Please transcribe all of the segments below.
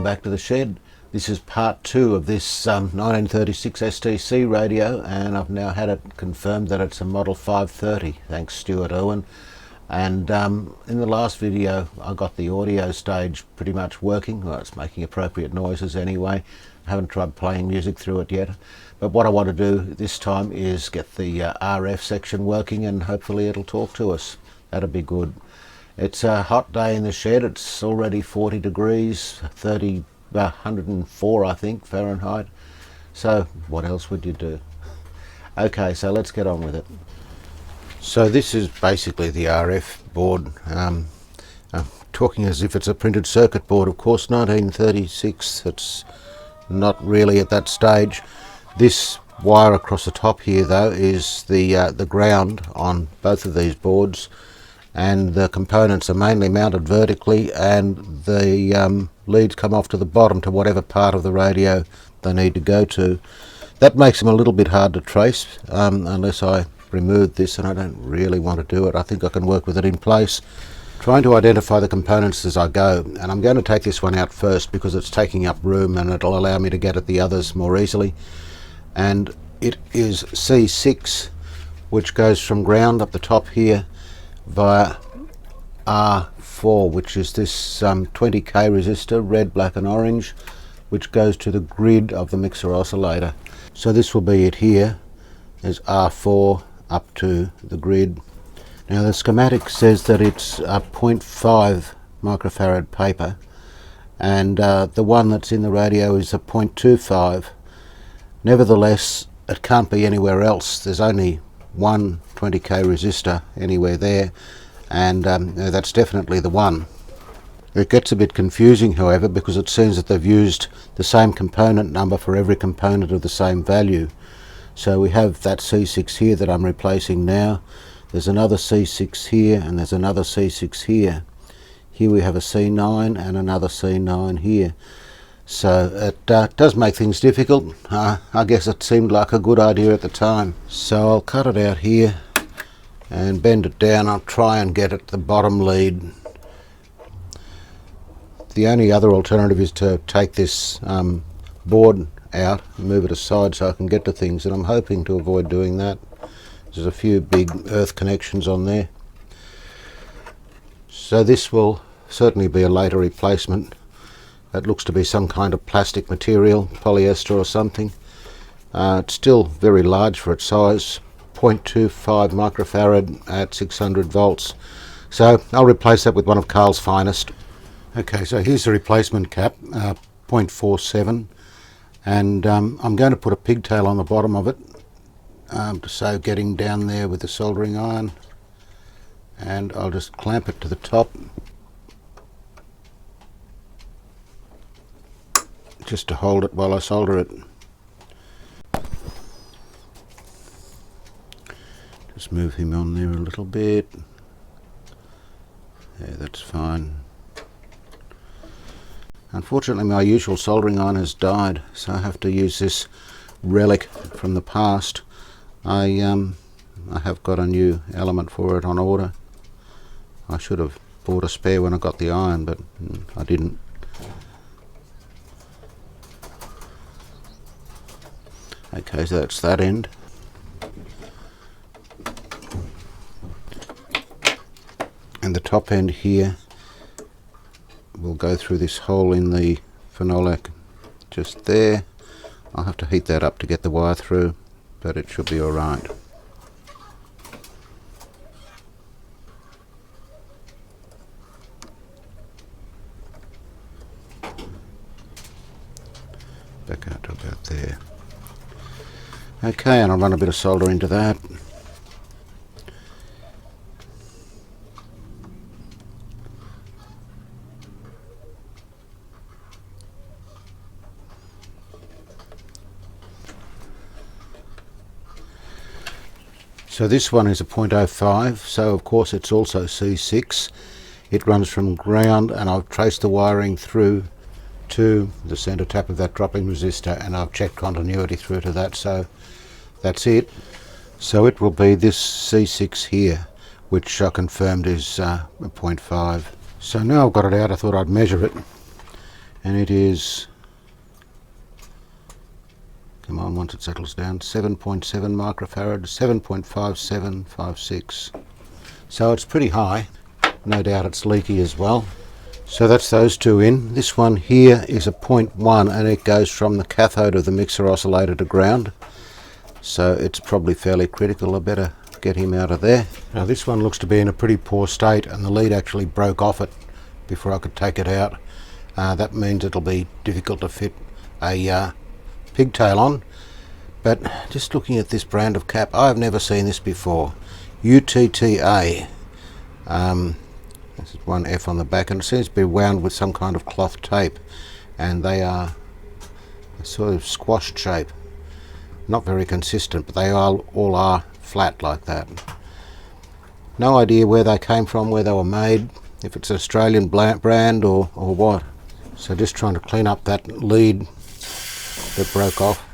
Welcome back to the shed. This is part 2 of this 1936 STC radio, and I've now had it confirmed that it's a model 530, thanks Stuart Irwin. And in the last video I got the audio stage pretty much working. Well, it's making appropriate noises anyway. I haven't tried playing music through it yet, but what I want to do this time is get the RF section working, and hopefully it'll talk to us. That'd be good. It's a hot day in the shed. It's already 40 degrees, 104 I think Fahrenheit. So what else would you do? Okay, so let's get on with it. So this is basically the RF board. I'm talking as if it's a printed circuit board. Of course, 1936, it's not really at that stage. This wire across the top here though is the ground on both of these boards, and the components are mainly mounted vertically, and the leads come off to the bottom to whatever part of the radio they need to go to. That makes them a little bit hard to trace unless I remove this, and I don't really want to do it. I think I can work with it in place, trying to identify the components as I go. And I'm going to take this one out first because it's taking up room and it'll allow me to get at the others more easily. And it is C6, which goes from ground up the top here via R4, which is this 20k resistor, red, black and orange, which goes to the grid of the mixer oscillator. So this will be it here, is R4 up to the grid. Now the schematic says that it's a 0.5 microfarad paper, and the one that's in the radio is a 0.25. Nevertheless, it can't be anywhere else. There's only one 20k resistor anywhere there, and that's definitely the one. It gets a bit confusing, however, because it seems that they've used the same component number for every component of the same value. So we have that C6 here that I'm replacing now. There's another C6 here, and there's another C6 here. Here we have a C9 and another C9 here. So it does make things difficult. I guess it seemed like a good idea at the time. So I'll cut it out here and bend it down. I'll try and get at the bottom lead. The only other alternative is to take this board out and move it aside so I can get to things, and I'm hoping to avoid doing that. There's a few big earth connections on there. So this will certainly be a later replacement. It looks to be some kind of plastic material, polyester or something. It's still very large for its size, 0.25 microfarad at 600 volts. So I'll replace that with one of Carl's finest. Okay, so here's the replacement cap, 0.47, and I'm going to put a pigtail on the bottom of it to save getting down there with the soldering iron, and I'll just clamp it to the top just to hold it while I solder it. Just move him on there a little bit. Yeah, that's fine. Unfortunately, my usual soldering iron has died, so I have to use this relic from the past. I have got a new element for it on order. I should have bought a spare when I got the iron, but I didn't. Okay, so that's that end. And the top end here will go through this hole in the phenolic just there. I'll have to heat that up to get the wire through, but it should be alright. Back out to about there. Okay, and I'll run a bit of solder into that. So this one is a 0.05, so of course it's also C6. It runs from ground, and I've traced the wiring through to the centre tap of that dropping resistor, and I've checked continuity through to that, so that's it. So it will be this C6 here, which I confirmed is a 0.5. So now I've got it out, I thought I'd measure it. and it is, come on, once it settles down, 7.7 microfarad, 7.5756. So it's pretty high. No doubt it's leaky as well. So that's those two in. This one here is a 0.1 and it goes from the cathode of the mixer oscillator to ground. So it's probably fairly critical. I better get him out of there. Now this one looks to be in a pretty poor state and the lead actually broke off it before I could take it out. That means it'll be difficult to fit a pigtail on. But just looking at this brand of cap, I've never seen this before. UTTA. This is one F on the back, and it seems to be wound with some kind of cloth tape, and they are a sort of squashed shape. Not very consistent, but they all are flat like that. No idea where they came from, where they were made, if it's an Australian brand or what. So just trying to clean up that lead that broke off.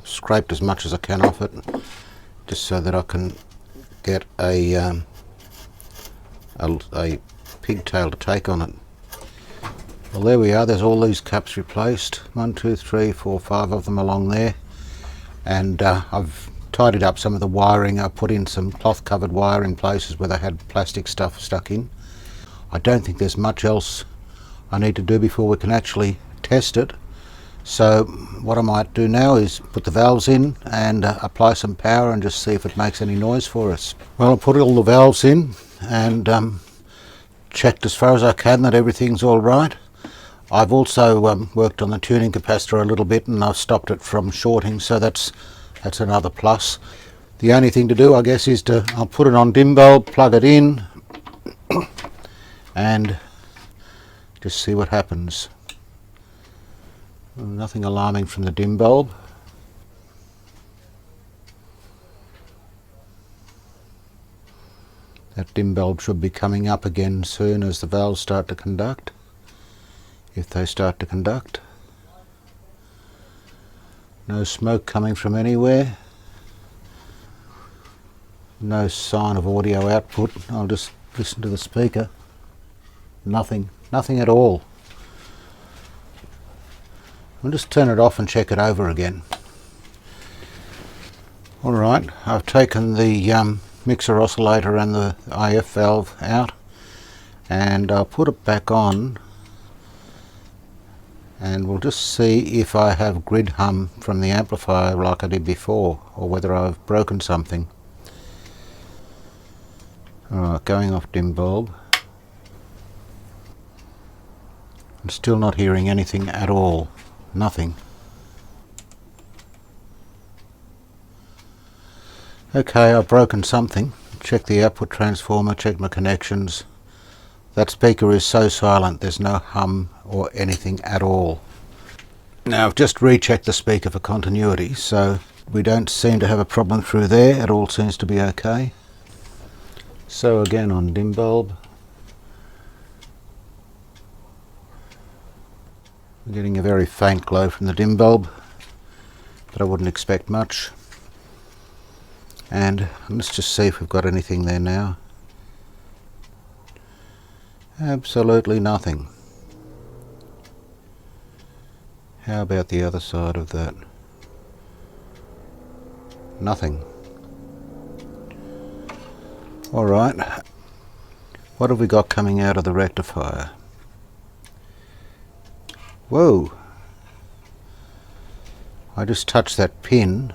Scraped as much as I can off it, just so that I can get a pigtail to take on it. Well, there we are. There's all these caps replaced. 1, 2, 3, 4, 5 of them along there, and I've tidied up some of the wiring. I put in some cloth covered wire in places where they had plastic stuff stuck in. I don't think there's much else I need to do before we can actually test it. So what I might do now is put the valves in and apply some power and just see if it makes any noise for us. Well, I put all the valves in and checked as far as I can that everything's all right. I've also worked on the tuning capacitor a little bit, and I've stopped it from shorting, so that's another plus. The only thing to do, I guess, is I'll put it on dim bulb, plug it in and just see what happens. Nothing alarming from the dim bulb. That dim bulb should be coming up again soon as the valves start to conduct, if they start to conduct. No smoke coming from anywhere. No sign of audio output. I'll just listen to the speaker. Nothing at all. I'll just turn it off and check it over again. Alright, I've taken the mixer oscillator and the IF valve out, and I'll put it back on, and we'll just see if I have grid hum from the amplifier like I did before, or whether I've broken something. Alright, going off dim bulb. I'm still not hearing anything at all. Nothing. Okay, I've broken something. Check the output transformer, check my connections. That speaker is so silent, there's no hum or anything at all. Now I've just rechecked the speaker for continuity, so we don't seem to have a problem through there. It all seems to be okay. So again on dim bulb. I'm getting a very faint glow from the dim bulb, but I wouldn't expect much. And let's just see if we've got anything there now. Absolutely nothing. How about the other side of that? Nothing. Alright, what have we got coming out of the rectifier? Whoa! I just touched that pin.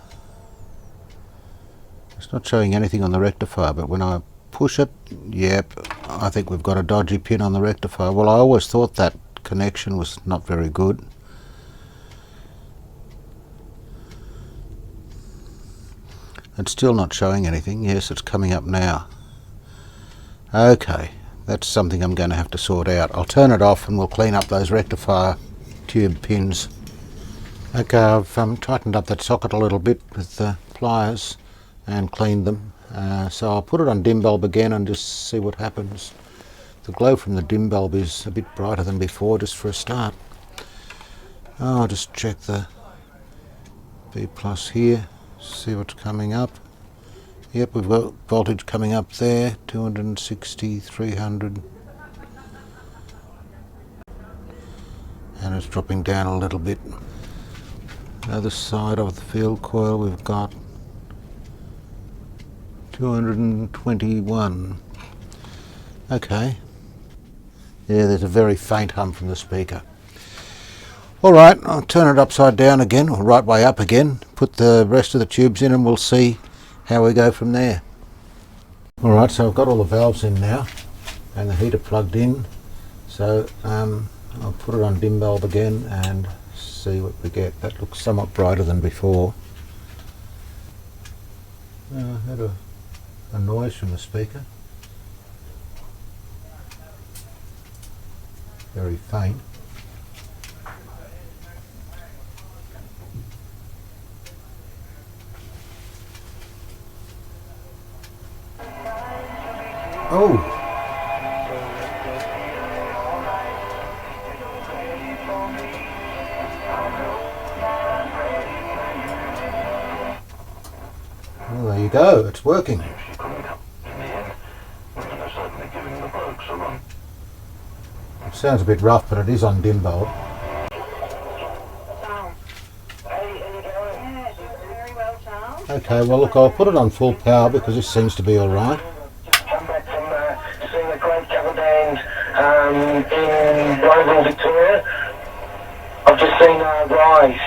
It's not showing anything on the rectifier, but when I push it, yep, I think we've got a dodgy pin on the rectifier. Well, I always thought that connection was not very good. It's still not showing anything. Yes, it's coming up now. Okay, that's something I'm going to have to sort out. I'll turn it off and we'll clean up those rectifier tube pins. Okay, I've tightened up that socket a little bit with the pliers and cleaned them. So I'll put it on dim bulb again and just see what happens. The glow from the dim bulb is a bit brighter than before, just for a start. I'll just check the B plus here, see what's coming up. Yep, we've got voltage coming up there, 260, 300. and it's dropping down a little bit. The other side of the field coil we've got 221. Okay. Yeah, there's a very faint hum from the speaker. Alright, I'll turn it upside down again, or right way up again, put the rest of the tubes in and we'll see how we go from there. Alright, so I've got all the valves in now and the heater plugged in, so I'll put it on dim bulb again and see what we get. That looks somewhat brighter than before. I had a noise from the speaker. Very faint. Oh! Well, there you go, it's working. It sounds a bit rough, but it is on dim bulb. Okay, well look, I'll put it on full power because this seems to be alright. Come back from seeing a great cover band in Roeville, Victoria. I've just seen Rise.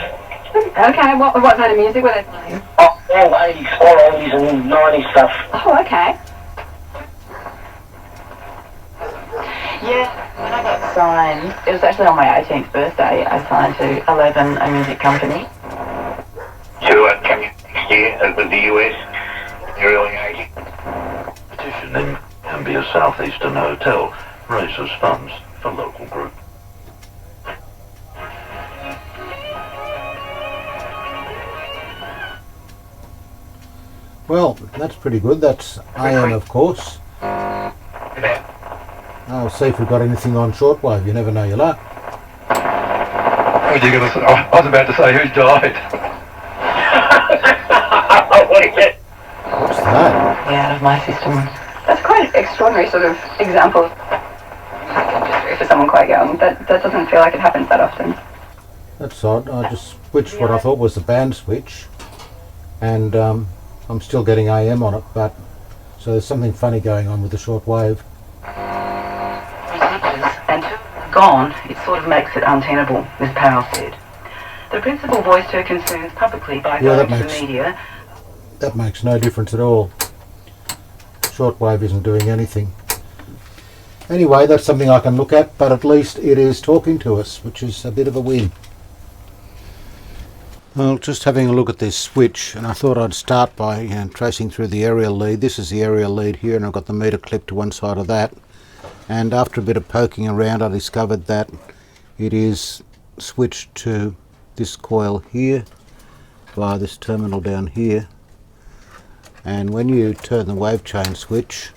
Okay, what kind of music were they playing? Oh, all 80s and 90s stuff. Oh, okay. Yeah, when I got signed, it was actually on my 18th birthday, I signed to 11, a music company. To come here with the US in the early 80s. Petitioning can be a southeastern hotel, raises funds for local group. Well, that's pretty good. That's AM, of course. I'll see if we've got anything on shortwave. You never know your luck. What are you going to say? I was about to say who died. What's that? Yeah, out of my system. That's quite an extraordinary sort of example of hack industry for someone quite young. That doesn't feel like it happens that often. That's odd. I just switched what I thought was the band switch, and I'm still getting AM on it, but so there's something funny going on with the shortwave. And gone, it sort of makes it untenable, Ms. Powell said. The principal voiced her concerns publicly by going to the media. That makes no difference at all. Shortwave isn't doing anything. Anyway, that's something I can look at, but at least it is talking to us, which is a bit of a win. Well, just having a look at this switch, and I thought I'd start by tracing through the aerial lead. This is the aerial lead here, and I've got the meter clipped to one side of that. And after a bit of poking around, I discovered that it is switched to this coil here via this terminal down here. And when you turn the wave chain switch,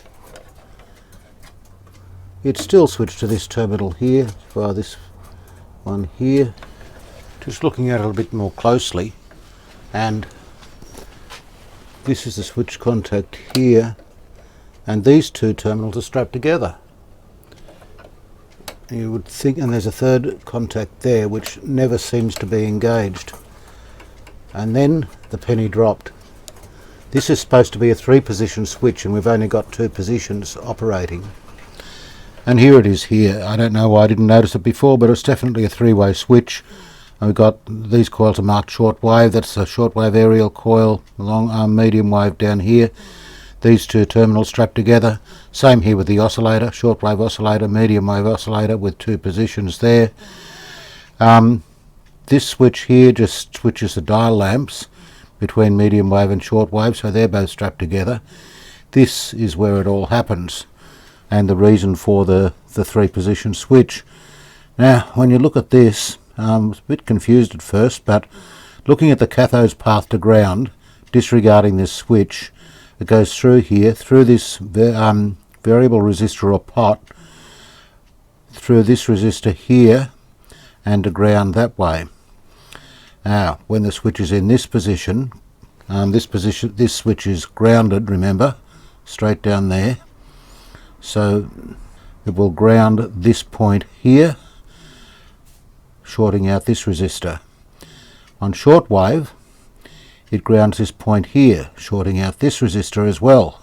it's still switched to this terminal here via this one here. Just looking at it a bit more closely, and this is the switch contact here, and these two terminals are strapped together. You would think, and there's a third contact there which never seems to be engaged. And then the penny dropped. This is supposed to be a 3-position switch, and we've only got 2 positions operating. And here it is here. I don't know why I didn't notice it before, but it's definitely a 3-way switch. And we've got these coils are marked shortwave. That's a shortwave aerial coil, long arm medium wave down here. These 2 terminals strapped together. Same here with the oscillator, shortwave oscillator, medium wave oscillator with 2 positions there. This switch here just switches the dial lamps between medium wave and shortwave, so they're both strapped together. This is where it all happens, and the reason for the 3-position switch. Now, when you look at this, I was a bit confused at first, but looking at the cathode's path to ground, disregarding this switch, it goes through here, through this variable resistor or pot, through this resistor here, and to ground that way. Now, when the switch is in this position, this switch is grounded, remember, straight down there. So it will ground this point here, shorting out this resistor. On shortwave, it grounds this point here, shorting out this resistor as well.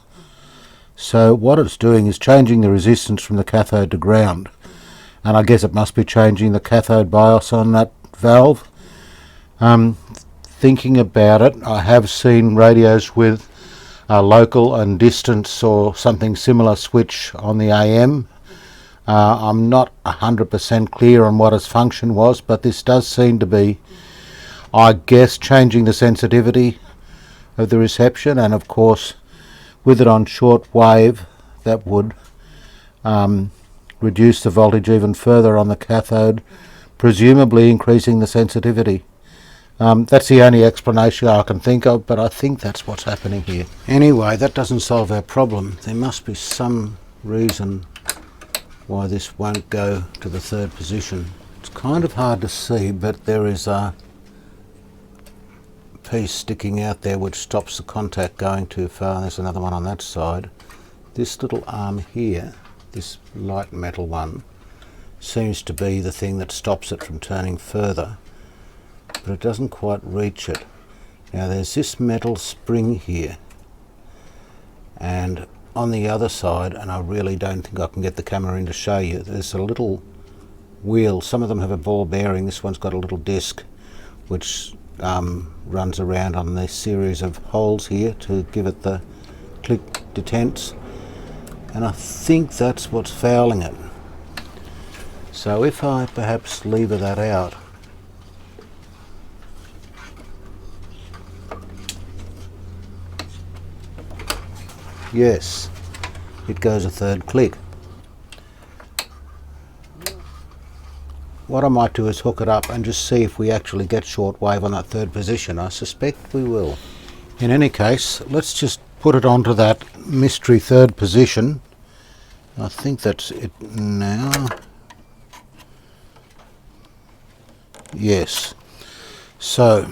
So what it's doing is changing the resistance from the cathode to ground, and I guess it must be changing the cathode bias on that valve. Thinking about it, I have seen radios with a local and distance or something similar switch on the AM. I'm not 100% clear on what its function was, but this does seem to be, I guess, changing the sensitivity of the reception, and of course with it on short wave that would reduce the voltage even further on the cathode, presumably increasing the sensitivity. That's the only explanation I can think of, but I think that's what's happening here. Anyway, that doesn't solve our problem. There must be some reason why this won't go to the third position. It's kind of hard to see, but there is a piece sticking out there which stops the contact going too far. There's another one on that side. This little arm here, this light metal one, seems to be the thing that stops it from turning further, but it doesn't quite reach it. Now there's this metal spring here, and on the other side, and I really don't think I can get the camera in to show you, there's a little wheel. Some of them have a ball bearing. This one's got a little disc which runs around on this series of holes here to give it the click detents, and I think that's what's fouling it. So if I perhaps lever that out, yes, it goes a third click. What I might do is hook it up and just see if we actually get shortwave on that third position. I suspect we will. In any case, let's just put it onto that mystery third position. I think that's it now. Yes. So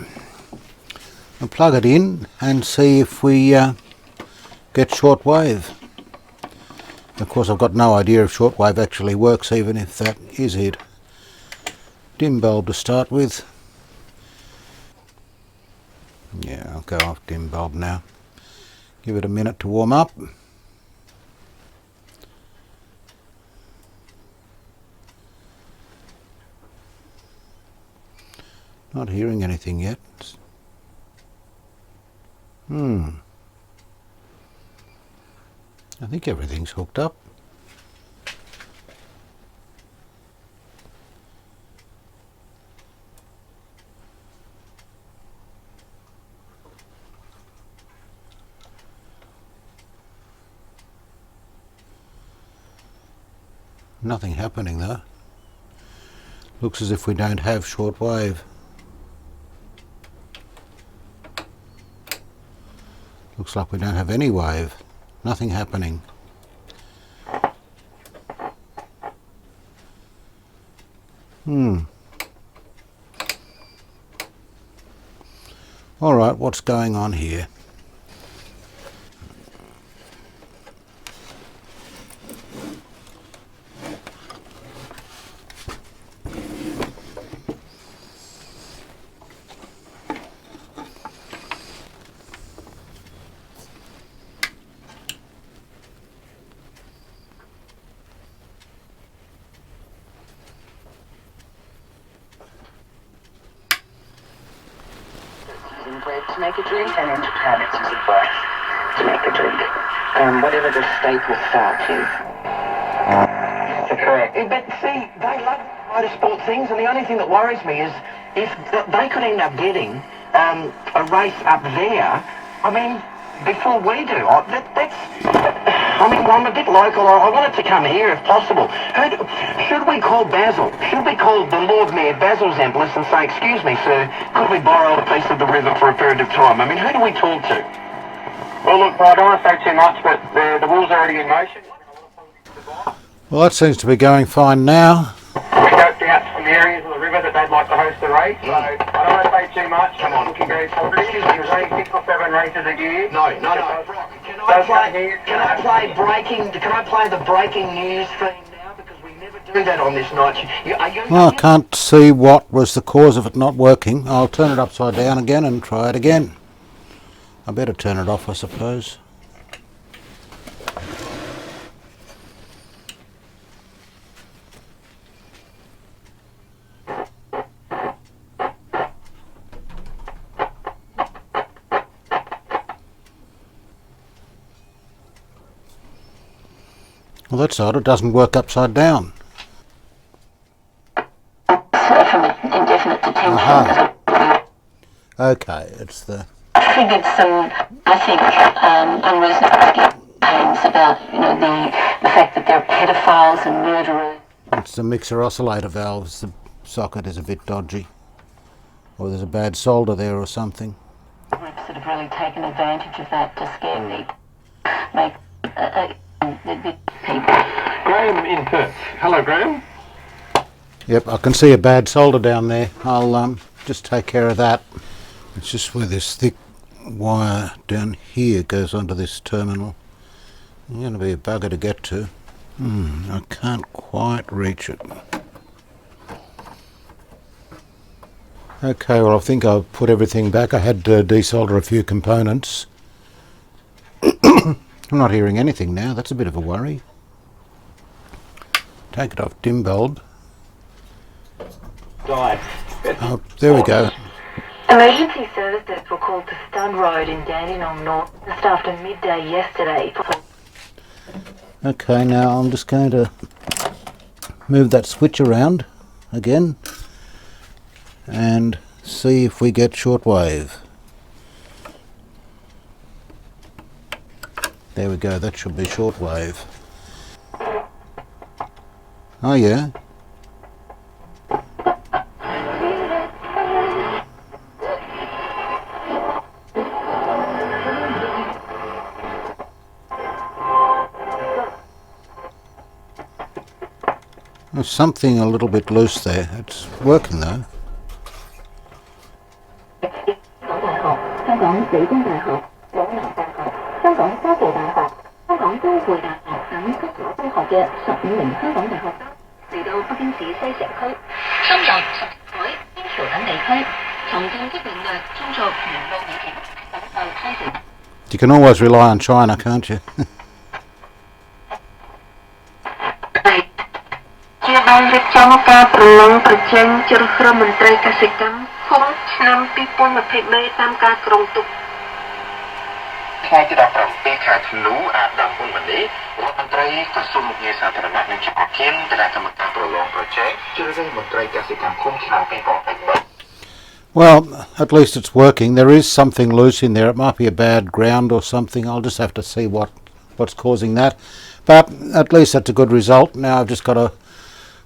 I'll plug it in and see if we get shortwave. Of course, I've got no idea if shortwave actually works, even if that is it. Dim bulb to start with. Yeah, I'll go off dim bulb now. Give it a minute to warm up. Not hearing anything yet. I think everything's hooked up. Nothing happening though. Looks as if we don't have shortwave. Looks like we don't have any wave. Nothing happening. All right, what's going on here? To make a drink and into cabinets using breath to make a drink. Whatever the staple starts is. Correct. But see, they love motorsport things, and the only thing that worries me is if they could end up getting a race up there, I mean, before we do. I'm a bit local. I want it to come here if possible. Should we call Basil? Should we call the Lord Mayor Basil Zemplis and say, excuse me, sir, could we borrow a piece of the river for a period of time? I mean, who do we talk to? Well, look, I don't want to say too much, but the wheel's already in motion. Well, that seems to be going fine now. We scoped out some areas of the river that they'd like to host a race, so I don't want to say too much. Come on, looking very positive. There's only 6 or 7 races a year. No. Can I play the breaking news theme now? Because we never do Do that on this night. Well, I can't see what was the cause of it not working. I'll turn it upside down again and try it again. I better turn it off, I suppose. Well, that's odd. It doesn't work upside down. From indefinite detention. Aha. Okay, it's the... Triggered some, I think, unreasonable claims about, the fact that they're pedophiles and murderers. It's the mixer oscillator valves. The socket is a bit dodgy. Or there's a bad solder there or something. Groups that have really taken advantage of that to scare people. Make people. Graham in Perth. Hello, Graham. Yep, I can see a bad solder down there. I'll just take care of that. It's just where this thick wire down here goes onto this terminal. It's going to be a bugger to get to. I can't quite reach it. Okay, well I think I'll put everything back. I had to desolder a few components. I'm not hearing anything now. That's a bit of a worry. Take it off dim bulb. Oh, there we go. Emergency services were called to Stud Road in Dandenong North just after midday yesterday. Okay, now I'm just going to move that switch around again and see if we get shortwave. There we go, that should be shortwave. Oh yeah. There's something a little bit loose there. It's working though. You can always rely on China, can't you? ជាបានរៀបចំការប្រឡងប្រជែងជ្រើសរើសមន្ត្រីកសិកម្មឃុំឆ្នាំ2023តាមការក្រុងទុក ថ្ងៃទី17ខែធ្នូអាដាមហ៊ុនម៉ាណេរដ្ឋមន្ត្រីក្រសួងមុខងារសាធារណៈនិងជាប្រធានគណៈកម្មការប្រឡងប្រជែងជ្រើសរើសមន្ត្រីកសិកម្មឃុំឆ្នាំ2023 Well, at least it's working. There is something loose in there. It might be a bad ground or something. I'll just have to see what's causing that. But at least that's a good result. Now I've just got to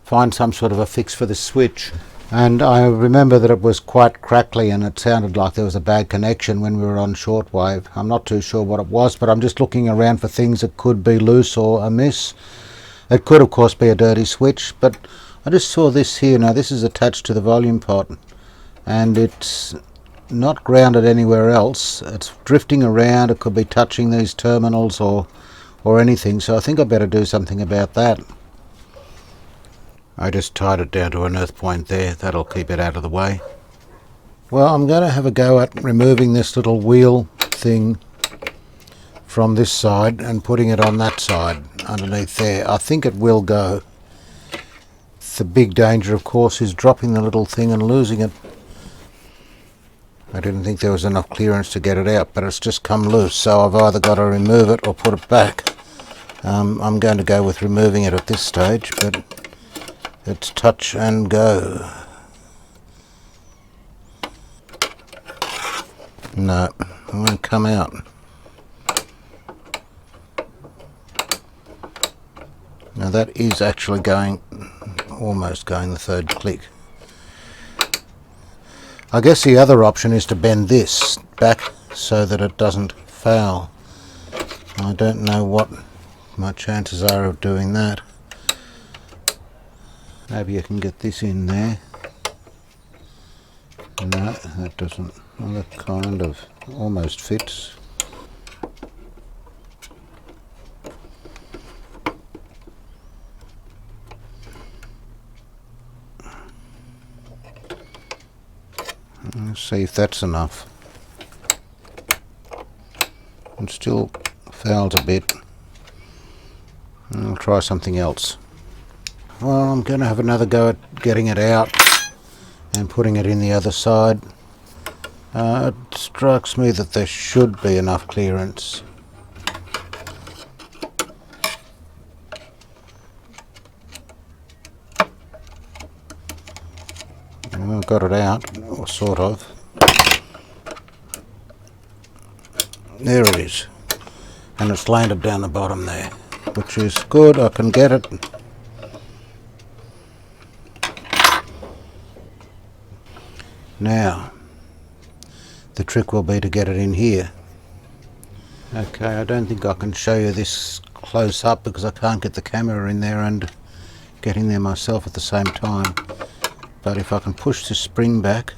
find some sort of a fix for this switch. And I remember that it was quite crackly and it sounded like there was a bad connection when we were on shortwave. I'm not too sure what it was, but I'm just looking around for things that could be loose or amiss. It could of course be a dirty switch, but I just saw this here. Now this is attached to the volume pot and it's not grounded anywhere else. It's drifting around. It could be touching these terminals or anything, so I think I better do something about that. I just tied it down to an earth point there. That'll keep it out of the way. Well, I'm going to have a go at removing this little wheel thing from this side and putting it on that side underneath there. I think it will go. The big danger of course is dropping the little thing and losing it. I didn't think there was enough clearance to get it out, but it's just come loose, so I've either got to remove it or put it back. I'm going to go with removing it at this stage, but it's touch and go. No, it won't come out. Now that is actually going, almost going the third click. I guess the other option is to bend this back so that it doesn't foul. I don't know what my chances are of doing that. Maybe you can get this in there. No, that doesn't. Well, that kind of almost fits. See if that's enough. It still fouls a bit. I'll try something else. Well, I'm going to have another go at getting it out and putting it in the other side. It strikes me that there should be enough clearance. I've got it out, or sort of. There it is. And it's landed down the bottom there, which is good. I can get it. Now, the trick will be to get it in here. Okay, I don't think I can show you this close up because I can't get the camera in there and get in there myself at the same time. But if I can push the spring back,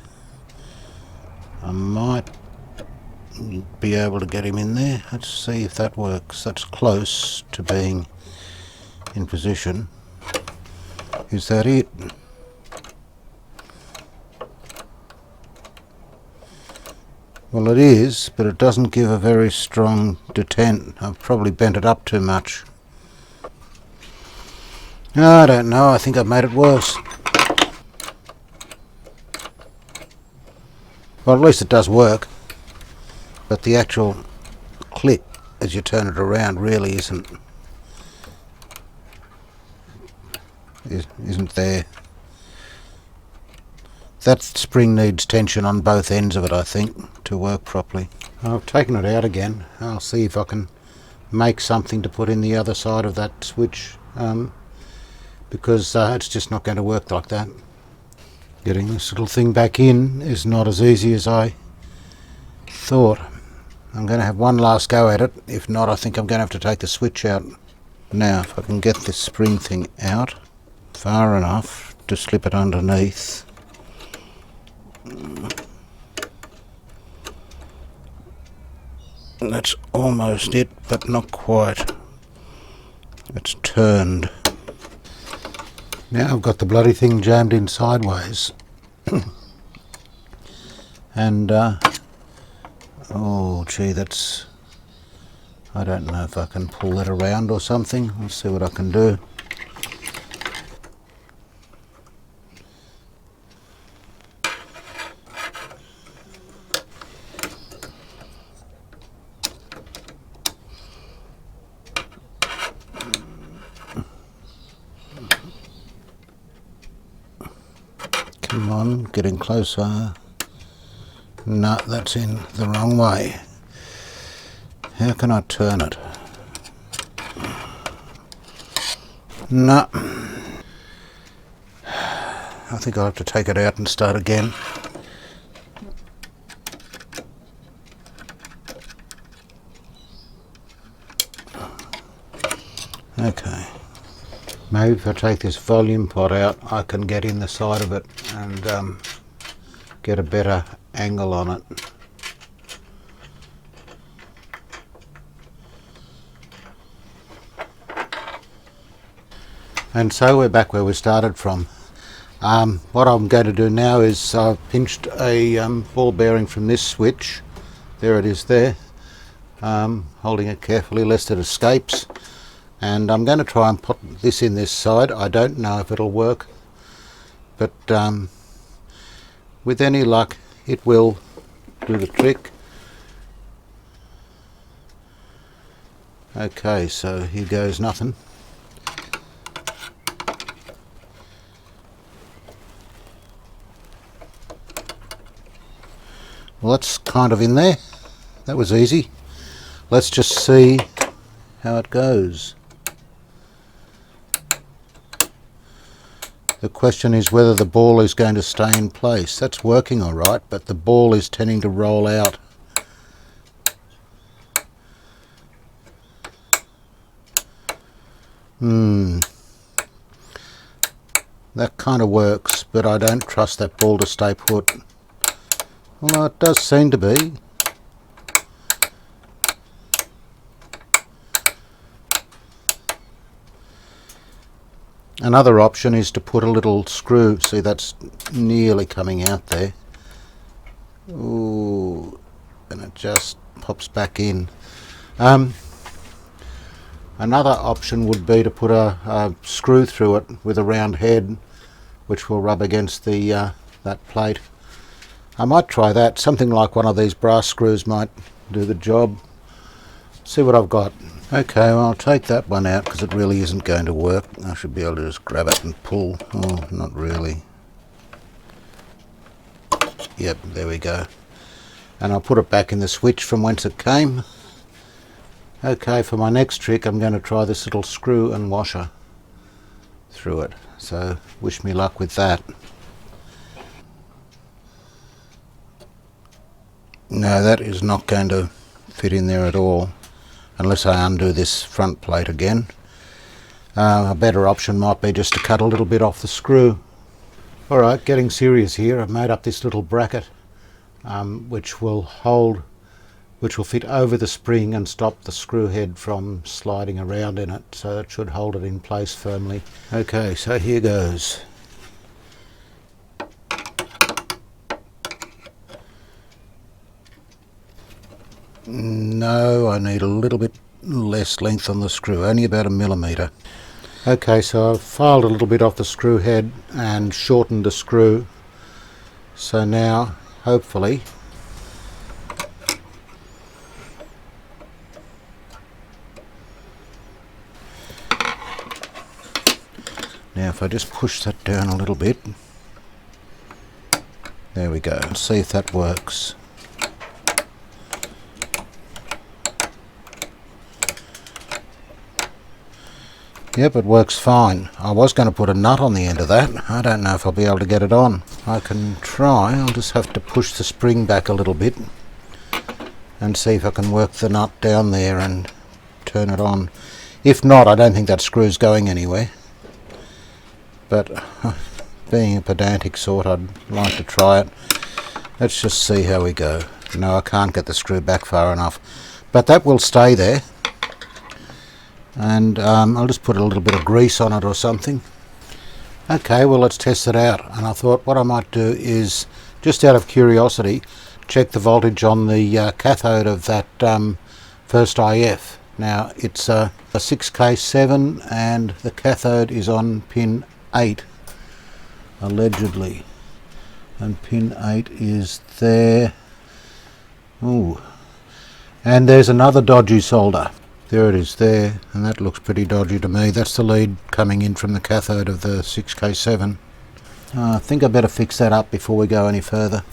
I might be able to get him in there. Let's see if that works. That's close to being in position. Is that it? Well, it is, but it doesn't give a very strong detent. I've probably bent it up too much. I don't know, I think I've made it worse. Well, at least it does work, but the actual click as you turn it around really isn't there. That spring needs tension on both ends of it, I think, to work properly. I've taken it out again. I'll see if I can make something to put in the other side of that switch, because it's just not going to work like that. Getting this little thing back in is not as easy as I thought. I'm going to have one last go at it. If not, I think I'm going to have to take the switch out. Now, if I can get this spring thing out far enough to slip it underneath. That's almost it, but not quite. It's turned. Now I've got the bloody thing jammed in sideways. And, oh gee, that's... I don't know if I can pull that around or something. Let's see what I can do. Come on, getting closer. No, that's in the wrong way. How can I turn it? No. I think I'll have to take it out and start again. Okay. Maybe if I take this volume pot out, I can get in the side of it and get a better angle on it. And so we're back where we started from. What I'm going to do now is I've pinched a ball bearing from this switch. There it is there. Holding it carefully lest it escapes. And I'm going to try and put this in this side. I don't know if it'll work, but with any luck it will do the trick. Okay, so here goes nothing. Well, that's kind of in there. That was easy. Let's just see how it goes. The question is whether the ball is going to stay in place. That's working all right, but the ball is tending to roll out. That kind of works, but I don't trust that ball to stay put. Well, it does seem to be. Another option is to put a little screw, see that's nearly coming out there, Ooh, and it just pops back in. Another option would be to put a screw through it with a round head, which will rub against the that plate. I might try that. Something like one of these brass screws might do the job. See what I've got. Okay, well, I'll take that one out because it really isn't going to work. I should be able to just grab it and pull. Oh, not really. Yep, there we go. And I'll put it back in the switch from whence it came. Okay, for my next trick I'm going to try this little screw and washer through it. So wish me luck with that. No, that is not going to fit in there at all unless I undo this front plate again. A better option might be just to cut a little bit off the screw. Alright, getting serious here. I've made up this little bracket which will fit over the spring and stop the screw head from sliding around in it, so it should hold it in place firmly. Okay, so here goes. No, I need a little bit less length on the screw, only about 1 millimetre. Okay, so I've filed a little bit off the screw head and shortened the screw. So now, hopefully, now if I just push that down a little bit, there we go, let's see if that works. Yep, it works fine. I was going to put a nut on the end of that. I don't know if I'll be able to get it on. I can try. I'll just have to push the spring back a little bit and see if I can work the nut down there and turn it on. If not, I don't think that screw's going anywhere. But being a pedantic sort, I'd like to try it. Let's just see how we go. No, I can't get the screw back far enough. But that will stay there. And I'll just put a little bit of grease on it or something. Okay, well, let's test it out. And I thought what I might do is, just out of curiosity, check the voltage on the cathode of that first IF. Now, it's a 6K7 and the cathode is on pin 8, allegedly. And pin 8 is there. Ooh. And there's another dodgy solder. There it is there, and that looks pretty dodgy to me. That's the lead coming in from the cathode of the 6K7. I think I better fix that up before we go any further.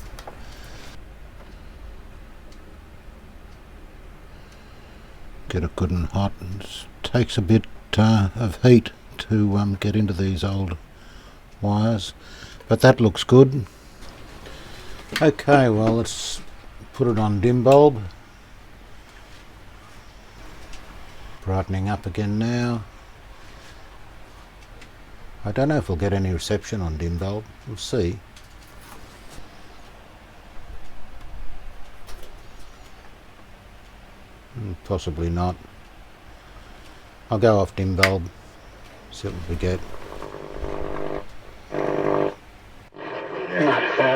Get it good and hot. It takes a bit of heat to get into these old wires, but that looks good. Okay, well, let's put it on dim bulb. Brightening up again now. I don't know if we'll get any reception on dim bulb. We'll see. Possibly not. I'll go off dim bulb. See what we get.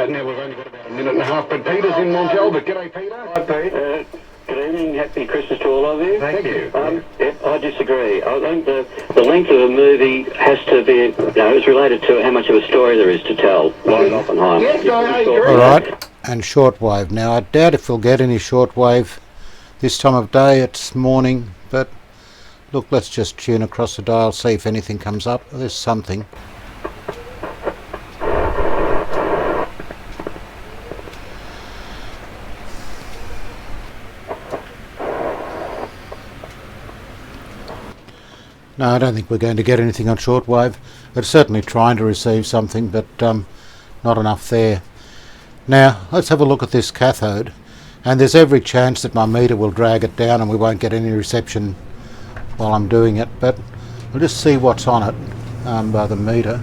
Now we've only got about 1.5 minutes, but Peter's in Mont Albert. G'day, Peter. Hi, Pete. Good evening. Happy Christmas to all of you. Thank you. Yep, I disagree. I think the length of a movie has to be, it's related to how much of a story there is to tell. Like Oppenheimer. Yes, I agree. Alright, and shortwave. Now, I doubt if we'll get any shortwave this time of day. It's morning, but look, let's just tune across the dial, see if anything comes up. There's something. No, I don't think we're going to get anything on shortwave. It's certainly trying to receive something, but not enough there. Now, let's have a look at this cathode. And there's every chance that my meter will drag it down and we won't get any reception while I'm doing it. But we'll just see what's on it by the meter.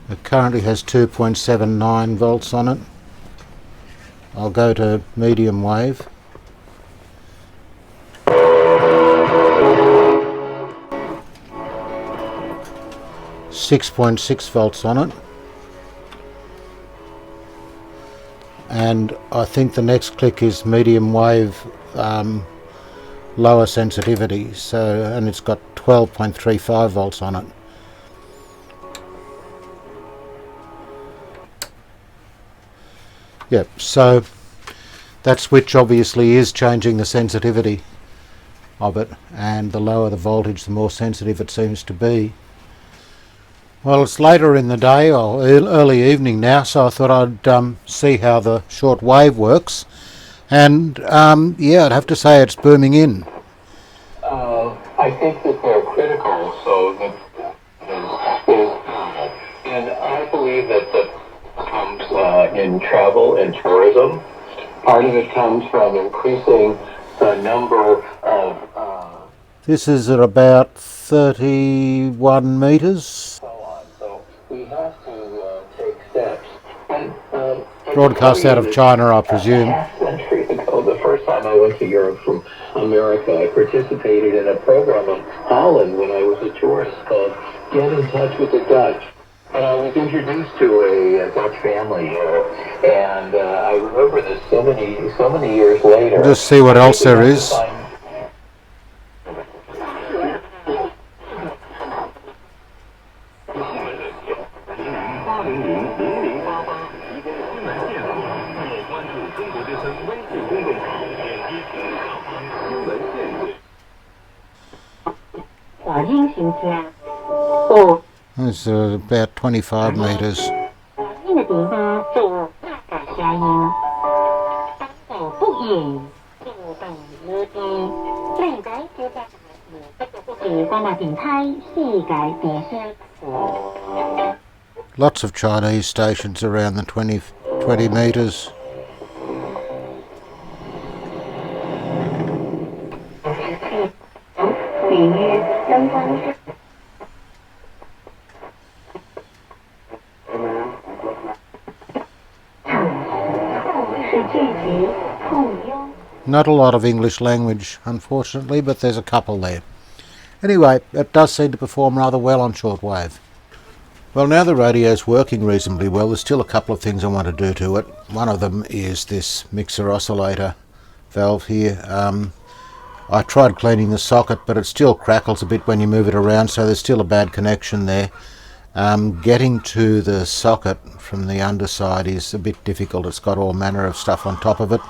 It currently has 2.79 volts on it. I'll go to medium wave. 6.6 volts on it. and I think the next click is medium wave, lower sensitivity, so, and it's got 12.35 volts on it. Yep, so that switch obviously is changing the sensitivity of it, and the lower the voltage the more sensitive it seems to be. Well, it's later in the day, or early evening now, so I thought I'd see how the short wave works, and yeah, I'd have to say it's booming in. I think that they're critical, so that and I believe that comes in travel and tourism. Part of it comes from increasing the number of... This is at about 31 metres. So on. So we have to take steps. And, Broadcast out of China, I presume. Half a century ago, the first time I went to Europe from America, I participated in a program in Holland when I was a tourist called Get in Touch with the Dutch. And I was introduced to a Dutch family here, and I remember this so many years later. Just see what else there is. It's about 25 metres. Lots of Chinese stations around the 20 metres. Not a lot of English language, unfortunately, but there's a couple there. Anyway, it does seem to perform rather well on shortwave. Well, now the radio's working reasonably well, there's still a couple of things I want to do to it. One of them is this mixer oscillator valve here. I tried cleaning the socket, but it still crackles a bit when you move it around, so there's still a bad connection there. Getting to the socket from the underside is a bit difficult. It's got all manner of stuff on top of it.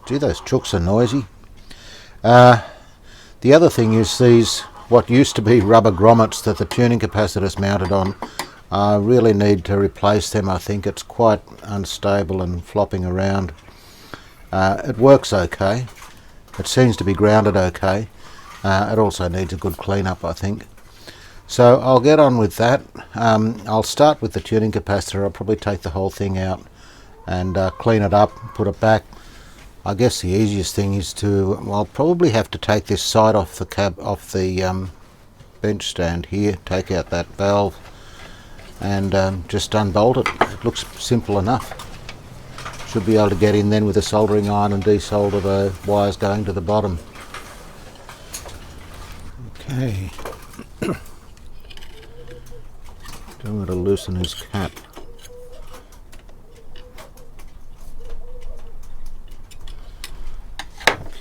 Gee, those chooks are noisy. The other thing is these, what used to be rubber grommets that the tuning capacitor's mounted on. I really need to replace them. I think it's quite unstable and flopping around. It works okay. It seems to be grounded okay. It also needs a good clean up, I think. So I'll get on with that. I'll start with the tuning capacitor. I'll probably take the whole thing out and clean it up, put it back. I guess the easiest thing is to, well, I'll probably have to take this side off the bench stand here, take out that valve and just unbolt it. It looks simple enough. Should be able to get in then with a soldering iron and desolder the wires going to the bottom. Okay. Don't want to loosen his cap.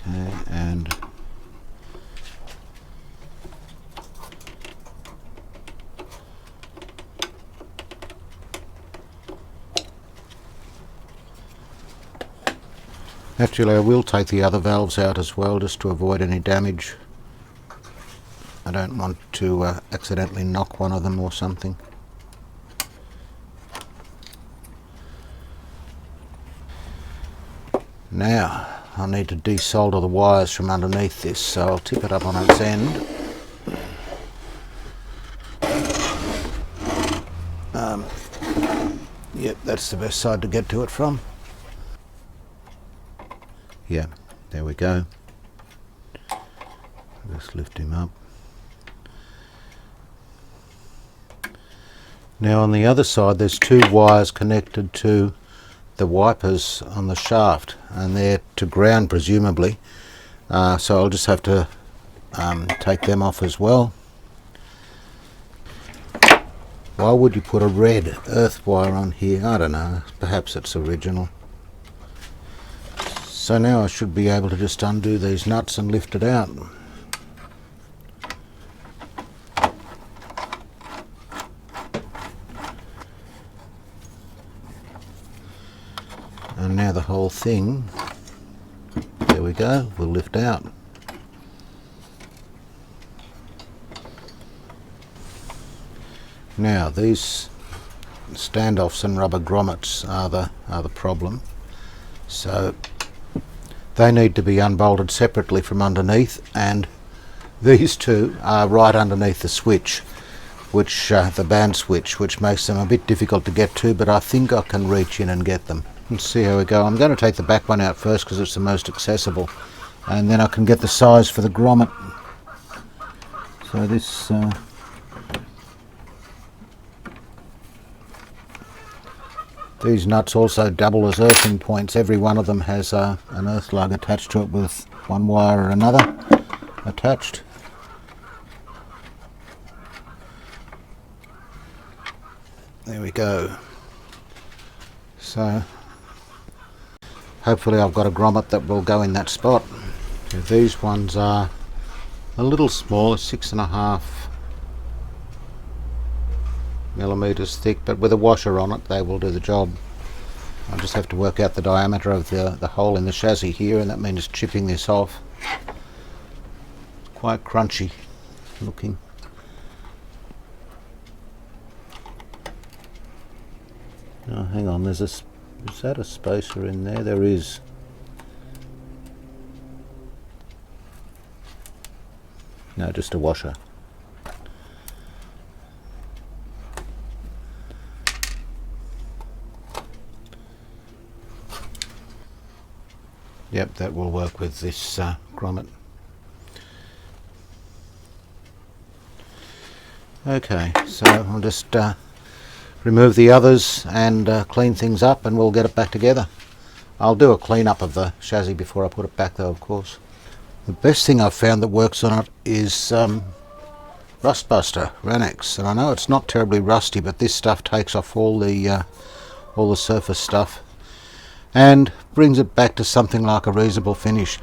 Okay, and actually I will take the other valves out as well just to avoid any damage. I don't want to accidentally knock one of them or something. Now I need to desolder the wires from underneath this, so I'll tip it up on its end. Yep, that's the best side to get to it from. Yeah, there we go. Just lift him up. Now on the other side there's two wires connected to the wipers on the shaft, and they're to ground presumably, so I'll just have to take them off as well. Why would you put a red earth wire on here? I don't know, perhaps it's original. So now I should be able to just undo these nuts and lift it out. And now the whole thing, there we go, will lift out. Now these standoffs and rubber grommets are the problem. So they need to be unbolted separately from underneath, and these two are right underneath the switch, which the band switch, which makes them a bit difficult to get to, but I think I can reach in and get them. Let's see how we go. I'm going to take the back one out first because it's the most accessible, and then I can get the size for the grommet. So this these nuts also double as earthing points. Every one of them has an earth lug attached to it with one wire or another attached. There we go. So hopefully I've got a grommet that will go in that spot. So these ones are a little smaller, 6.5 millimeters thick, but with a washer on it they will do the job. I'll just have to work out the diameter of the hole in the chassis here, and that means chipping this off. It's quite crunchy looking. Oh, hang on, is that a spacer in there? There is. No, just a washer. Yep, that will work with this grommet. Okay, so I'll just remove the others and clean things up, and we'll get it back together. I'll do a clean up of the chassis before I put it back though, of course. The best thing I've found that works on it is Rust Buster Ranex, and I know it's not terribly rusty, but this stuff takes off all the surface stuff and brings it back to something like a reasonable finish.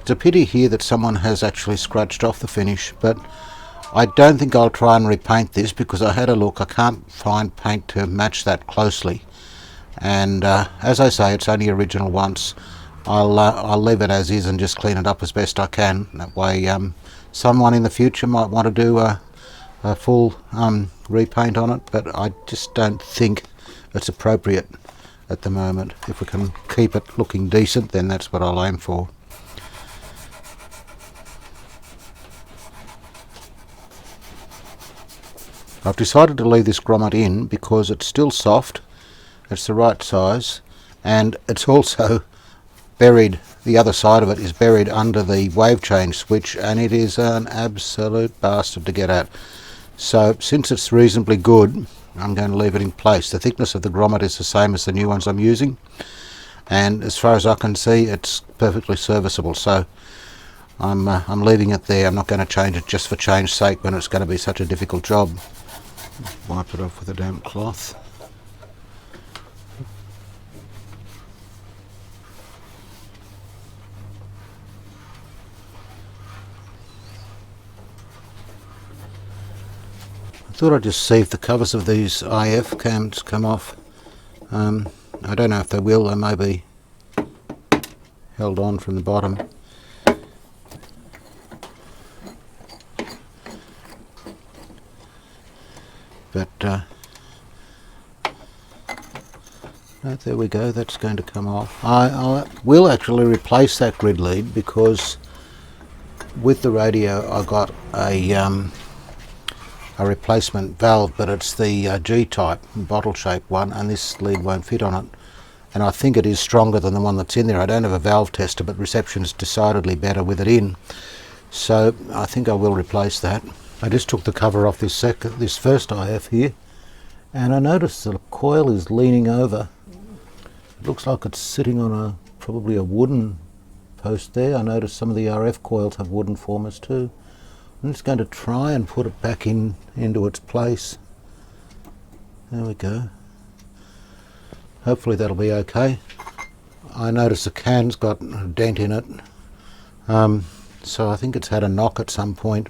It's a pity here that someone has actually scratched off the finish, but I don't think I'll try and repaint this because I had a look. I can't find paint to match that closely, and as I say, it's only original once. I'll leave it as is and just clean it up as best I can. That way someone in the future might want to do a full repaint on it, but I just don't think it's appropriate at the moment. If we can keep it looking decent, then that's what I'll aim for. I've decided to leave this grommet in because it's still soft, it's the right size, and it's also buried, the other side of it is buried under the wave change switch, and it is an absolute bastard to get at. So since it's reasonably good, I'm going to leave it in place. The thickness of the grommet is the same as the new ones I'm using, and as far as I can see, it's perfectly serviceable. So I'm leaving it there. I'm not going to change it just for change's sake when it's going to be such a difficult job. Wipe it off with a damp cloth. I thought I'd just see if the covers of these IF cams come off. I don't know if they will. They may be held on from the bottom. But no, there we go, that's going to come off. I will actually replace that grid lead because with the radio I got a replacement valve, but it's the G-type bottle shaped one, and this lead won't fit on it, and I think it is stronger than the one that's in there. I don't have a valve tester, but reception's decidedly better with it in, so I think I will replace that. I just took the cover off this first IF here, and I noticed the coil is leaning over. It looks like it's sitting on probably a wooden post there. I noticed some of the RF coils have wooden formers too. I'm just going to try and put it back into its place. There we go. Hopefully that'll be okay. I notice the can's got a dent in it, so I think it's had a knock at some point.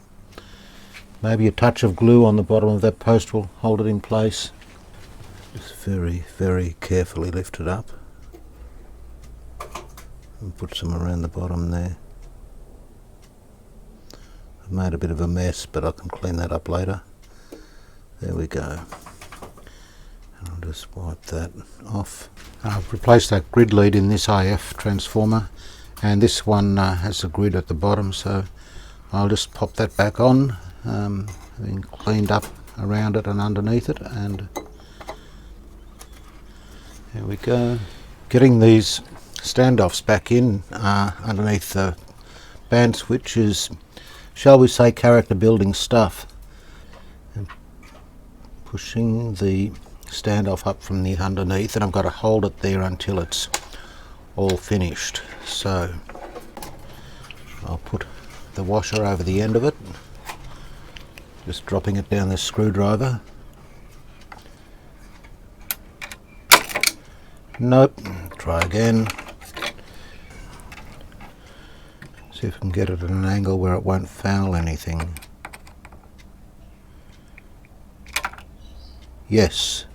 Maybe a touch of glue on the bottom of that post will hold it in place. Just very, very carefully lift it up and put some around the bottom there. I've made a bit of a mess, but I can clean that up later. There we go. And I'll just wipe that off. I've replaced that grid lead in this IF transformer, and this one has a grid at the bottom, so I'll just pop that back on, having cleaned up around it and underneath it, and there we go. Getting these standoffs back in underneath the band switch is, shall we say, character building stuff. And pushing the standoff up from the underneath, and I've got to hold it there until it's all finished. So I'll put the washer over the end of it, just dropping it down this screwdriver. Nope, try again. See if I can get it at an angle where it won't foul anything. Yes.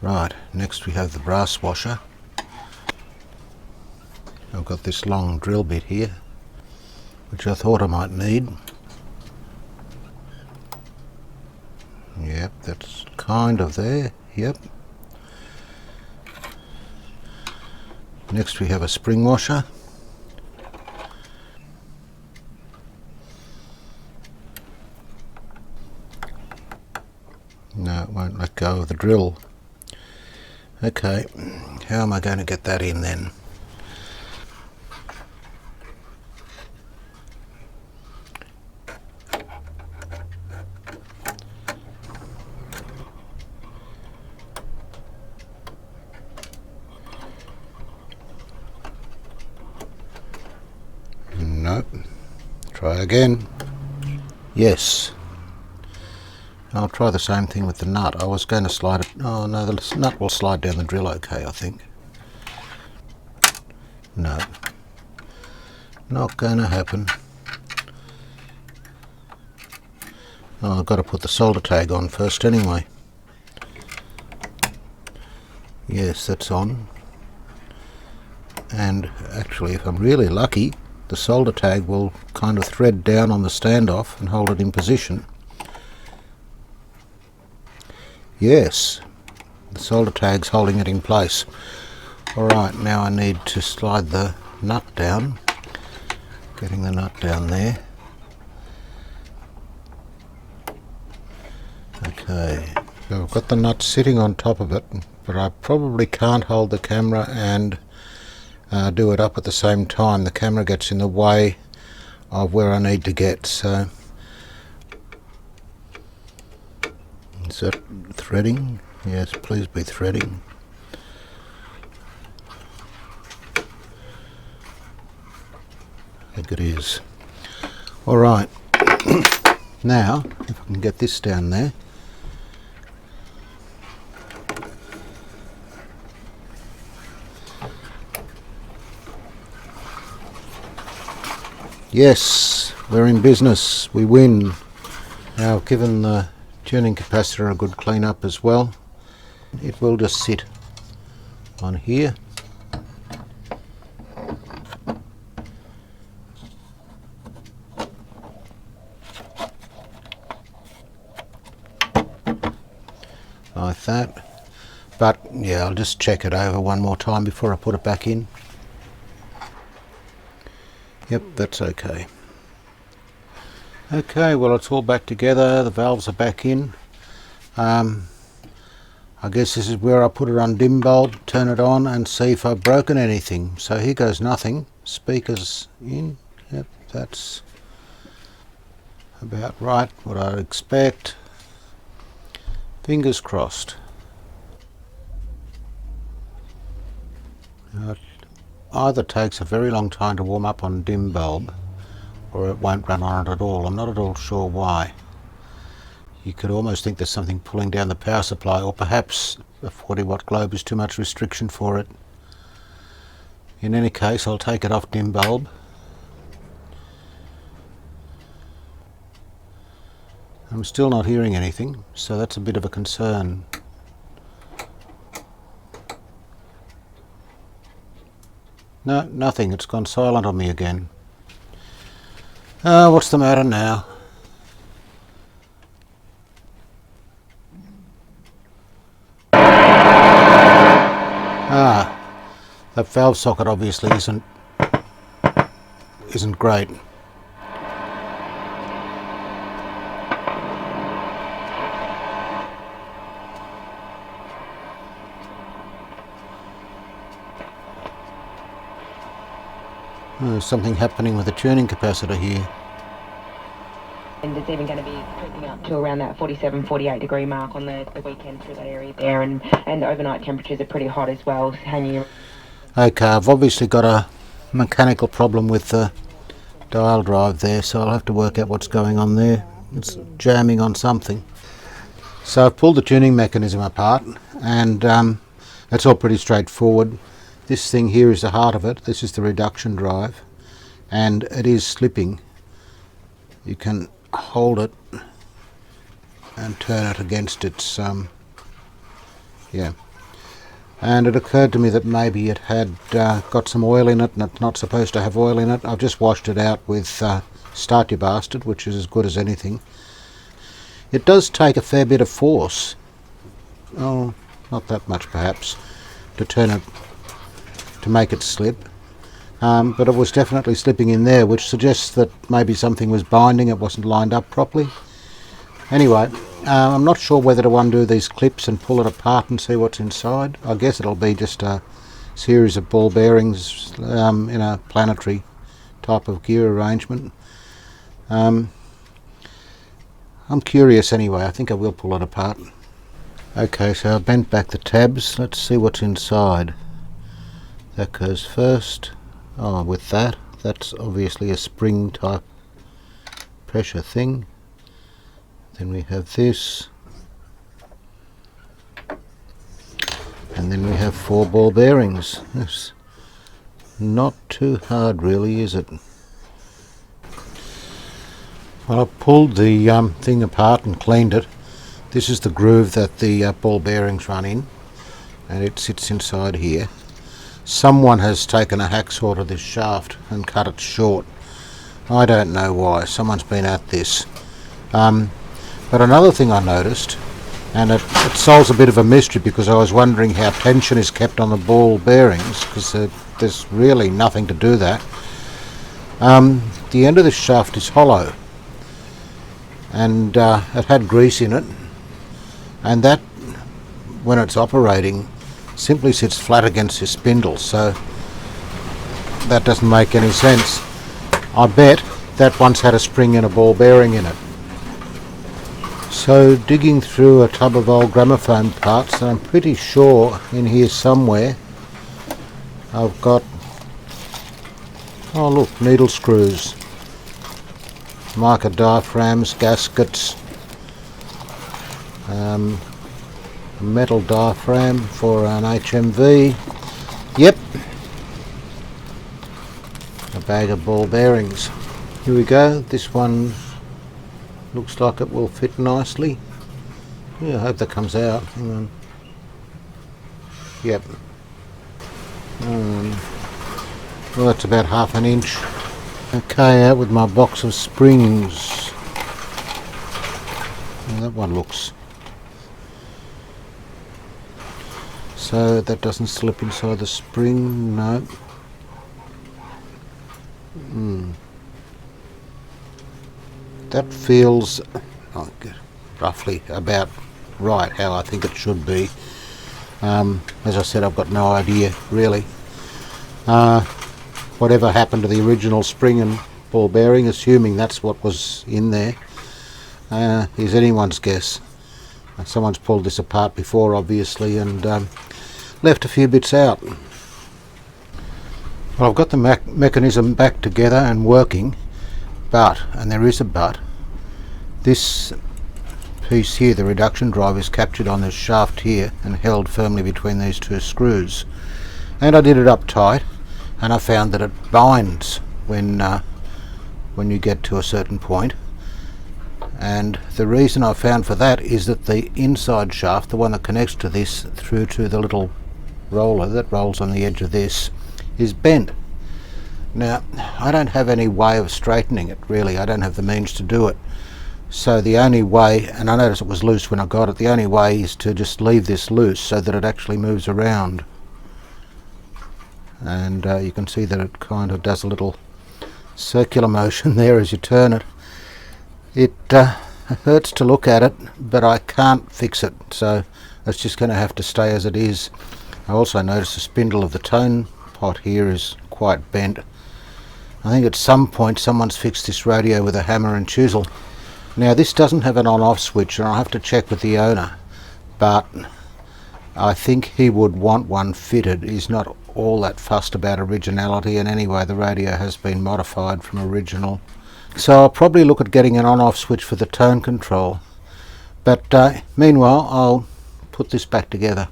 Right, next we have the brass washer. I've got this long drill bit here, which I thought I might need. Yep, that's kind of there, yep. Next we have a spring washer. No, it won't let go of the drill. Okay, how am I going to get that in then? Nope. Try again. Yes. I'll try the same thing with the nut. I was going to slide it. Oh no, the nut will slide down the drill okay, I think. No. Not going to happen. Oh, I've got to put the solder tag on first anyway. Yes, that's on. And actually, if I'm really lucky, the solder tag will kind of thread down on the standoff and hold it in position. Yes, the solder tag's holding it in place. Alright, now I need to slide the nut down. Getting the nut down there. Okay, so I've got the nut sitting on top of it, but I probably can't hold the camera and do it up at the same time. The camera gets in the way of where I need to get, so is that threading? Yes, please be threading. I think it is. Alright, now if I can get this down there. Yes, we're in business, we win. Now I've given the tuning capacitor a good clean up as well. It will just sit on here. Like that. But yeah, I'll just check it over one more time before I put it back in. Yep, that's okay. Okay, well it's all back together, the valves are back in. I guess this is where I put it on dim bulb, turn it on and see if I've broken anything. So here goes nothing. Speakers in. Yep, that's about right, what I'd expect. Fingers crossed. It either takes a very long time to warm up on dim bulb or it won't run on it at all. I'm not at all sure why. You could almost think there's something pulling down the power supply, or perhaps a 40 watt globe is too much restriction for it. In any case, I'll take it off dim bulb. I'm still not hearing anything, so that's a bit of a concern. No, nothing. It's gone silent on me again. What's the matter now? That valve socket obviously isn't great. There's something happening with the tuning capacitor here. And it's even going to be creeping up to around that 47, 48 degree mark on the weekend through that area there, and the overnight temperatures are pretty hot as well, hanging. Okay, I've obviously got a mechanical problem with the dial drive there, so I'll have to work out what's going on there. It's jamming on something. So I've pulled the tuning mechanism apart, and it's all pretty straightforward. This thing here is the heart of it. This is the reduction drive, and it is slipping. You can hold it and turn it against its and it occurred to me that maybe it had got some oil in it, and it's not supposed to have oil in it. I've just washed it out with Start Your Bastard, which is as good as anything. It does take a fair bit of force, oh, not that much perhaps, to turn it, to make it slip. But it was definitely slipping in there, which suggests that maybe something was binding, it wasn't lined up properly. Anyway, I'm not sure whether to undo these clips and pull it apart and see what's inside. I guess it'll be just a series of ball bearings in a planetary type of gear arrangement. I'm curious anyway. I think I will pull it apart. Okay, so I've bent back the tabs. Let's see what's inside. That goes first. Oh, with that, that's obviously a spring type pressure thing. Then we have this, and then we have 4 ball bearings. It's not too hard really, is it? Well, I've pulled the thing apart and cleaned it. This is the groove that the ball bearings run in, and it sits inside here. Someone has taken a hacksaw to this shaft and cut it short. I don't know why. Someone's been at this. But another thing I noticed, and it solves a bit of a mystery, because I was wondering how tension is kept on the ball bearings, because there's really nothing to do that. The end of this shaft is hollow, and it had grease in it, and that, when it's operating, simply sits flat against the spindle, so that doesn't make any sense. I bet that once had a spring and a ball bearing in it. So digging through a tub of old gramophone parts, and I'm pretty sure in here somewhere I've got, oh look, needle screws, mica diaphragms, gaskets, a metal diaphragm for an HMV, yep, a bag of ball bearings. Here we go, this one looks like it will fit nicely. Yeah, I hope that comes out. Hang on. Yep. Well, that's about ½ an inch. Okay, out with my box of springs. Well, that one looks. So that doesn't slip inside the spring, no. That feels roughly about right, how I think it should be. As I said, I've got no idea really. Whatever happened to the original spring and ball bearing, assuming that's what was in there, is anyone's guess. Someone's pulled this apart before obviously, and left a few bits out. Well, I've got the mechanism back together and working, but, and there is a but, this piece here, the reduction drive, is captured on this shaft here and held firmly between these two screws. And I did it up tight, and I found that it binds when you get to a certain point. And the reason I found for that is that the inside shaft, the one that connects to this through to the little roller that rolls on the edge of this, is bent. Now, I don't have any way of straightening it, really. I don't have the means to do it. So the only way, and I noticed it was loose when I got it, the only way is to just leave this loose so that it actually moves around. And you can see that it kind of does a little circular motion there as you turn it. It hurts to look at it, but I can't fix it, so it's just going to have to stay as it is. I also noticed the spindle of the tone pot here is quite bent. I think at some point someone's fixed this radio with a hammer and chisel. Now this doesn't have an on-off switch, and I'll have to check with the owner, but I think he would want one fitted. He's not all that fussed about originality, and anyway the radio has been modified from original. So I'll probably look at getting an on-off switch for the tone control. But meanwhile, I'll put this back together.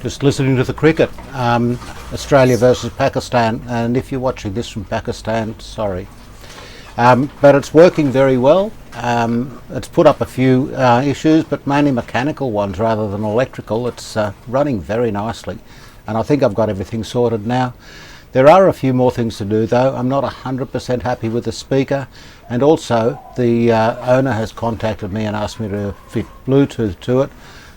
Just listening to the cricket, Australia versus Pakistan, and if you're watching this from Pakistan, sorry. But it's working very well. It's put up a few issues, but mainly mechanical ones rather than electrical. It's running very nicely, and I think I've got everything sorted now. There are a few more things to do though. I'm not 100% happy with the speaker, and also the owner has contacted me and asked me to fit Bluetooth to it.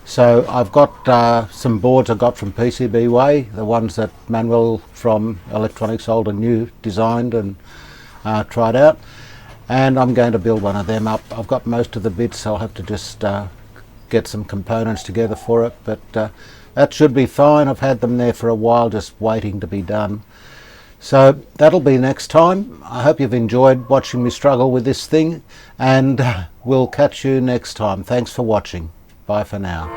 So I've got some boards I got from PCB Way, the ones that Manuel from Electronics Old and New designed and tried out, and I'm going to build one of them up. I've got most of the bits, so I'll have to just get some components together for it, but that should be fine. I've had them there for a while just waiting to be done. So that'll be next time. I hope you've enjoyed watching me struggle with this thing, and we'll catch you next time. Thanks for watching. Bye for now.